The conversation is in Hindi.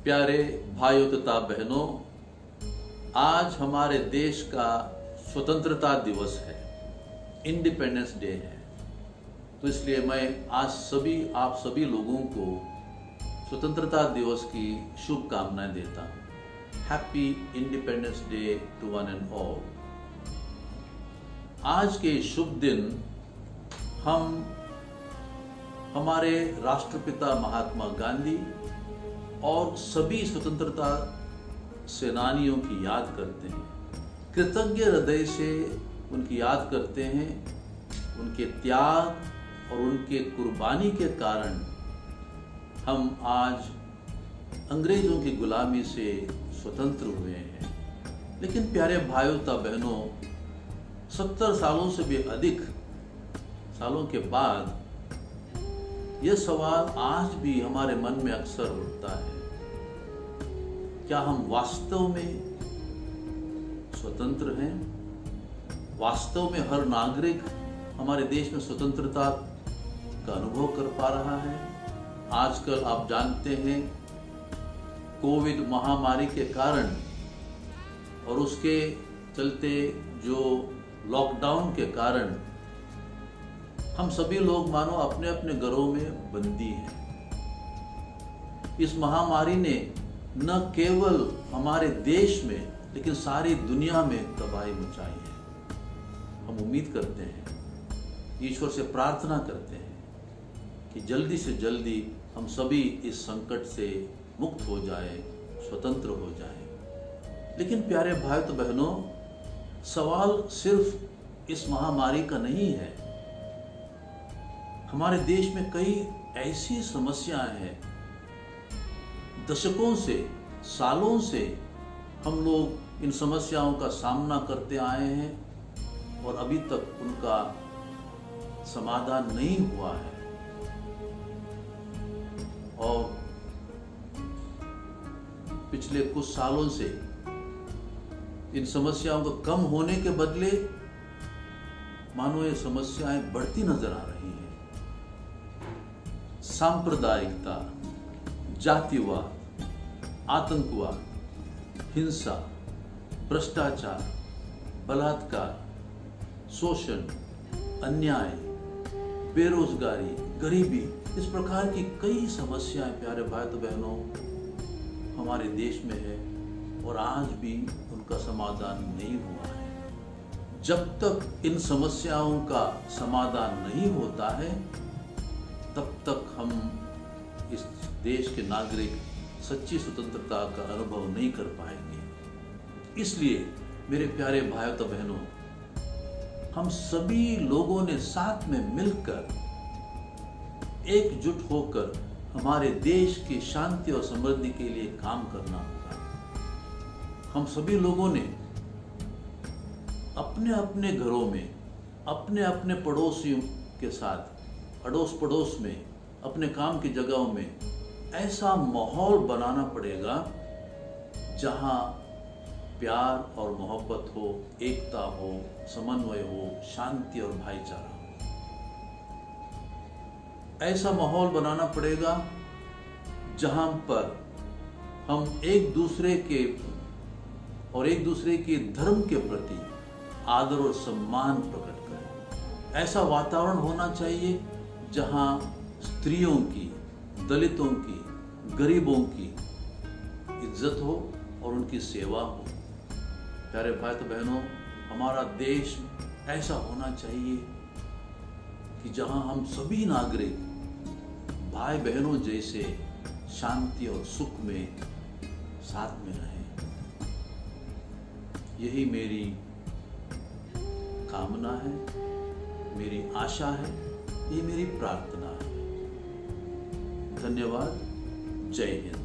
प्यारे भाइयों तथा बहनों, आज हमारे देश का स्वतंत्रता दिवस है, इंडिपेंडेंस डे है। तो इसलिए मैं आज आप सभी लोगों को स्वतंत्रता दिवस की शुभकामनाएं देता हूं। Happy independence day to one and all. आज के शुभ दिन हम हमारे राष्ट्रपिता महात्मा गांधी और सभी स्वतंत्रता सेनानियों की याद करते हैं। कृतज्ञ हृदय से उनकी याद करते हैं। उनके त्याग और उनके कुर्बानी के कारण हम आज अंग्रेजों की गुलामी से स्वतंत्र हुए हैं। लेकिन प्यारे भाइयों तथा बहनों, 70 सालों से भी अधिक सालों के बाद यह सवाल आज भी हमारे मन में अक्सर उठता है, क्या हम वास्तव में स्वतंत्र हैं? वास्तव में हर नागरिक हमारे देश में स्वतंत्रता का अनुभव कर पा रहा है? आजकल आप जानते हैं, कोविड महामारी के कारण और उसके चलते जो लॉकडाउन के कारण हम सभी लोग मानो अपने अपने घरों में बंदी हैं। इस महामारी ने न केवल हमारे देश में लेकिन सारी दुनिया में तबाही मचाई है। हम उम्मीद करते हैं, ईश्वर से प्रार्थना करते हैं कि जल्दी से जल्दी हम सभी इस संकट से मुक्त हो जाए, स्वतंत्र हो जाए। लेकिन प्यारे भाइयों तो बहनों, सवाल सिर्फ इस महामारी का नहीं है। हमारे देश में कई ऐसी समस्याएं हैं, दशकों से, सालों से हम लोग इन समस्याओं का सामना करते आए हैं और अभी तक उनका समाधान नहीं हुआ है। और पिछले कुछ सालों से इन समस्याओं का कम होने के बदले मानो ये समस्याएं बढ़ती नजर आ रही हैं। सांप्रदायिकता, जातिवाद, आतंकवाद, हिंसा, भ्रष्टाचार, बलात्कार, शोषण, अन्याय, बेरोजगारी, गरीबी, इस प्रकार की कई समस्याएं प्यारे भाई तो बहनों हमारे देश में है और आज भी उनका समाधान नहीं हुआ है। जब तक इन समस्याओं का समाधान नहीं होता है, तब तक हम इस देश के नागरिक सच्ची स्वतंत्रता का अनुभव नहीं कर पाएंगे। इसलिए मेरे प्यारे भाइयों तो बहनों, हम सभी लोगों ने साथ में मिलकर, एकजुट होकर हमारे देश की शांति और समृद्धि के लिए काम करना होगा। हम सभी लोगों ने अपने अपने घरों में, अपने अपने पड़ोसियों के साथ, अड़ोस पड़ोस में, अपने काम की जगहों में ऐसा माहौल बनाना पड़ेगा जहां प्यार और मोहब्बत हो, एकता हो, समन्वय हो, शांति और भाईचारा हो। ऐसा माहौल बनाना पड़ेगा जहां पर हम एक दूसरे के और एक दूसरे के धर्म के प्रति आदर और सम्मान प्रकट करें। ऐसा वातावरण होना चाहिए जहां स्त्रियों की, दलितों की, गरीबों की इज्जत हो और उनकी सेवा हो। प्यारे भाई तो बहनों, हमारा देश ऐसा होना चाहिए कि जहां हम सभी नागरिक भाई बहनों जैसे शांति और सुख में साथ में रहें। यही मेरी कामना है, मेरी आशा है, ये मेरी प्रार्थना है। धन्यवाद। जय हिंद।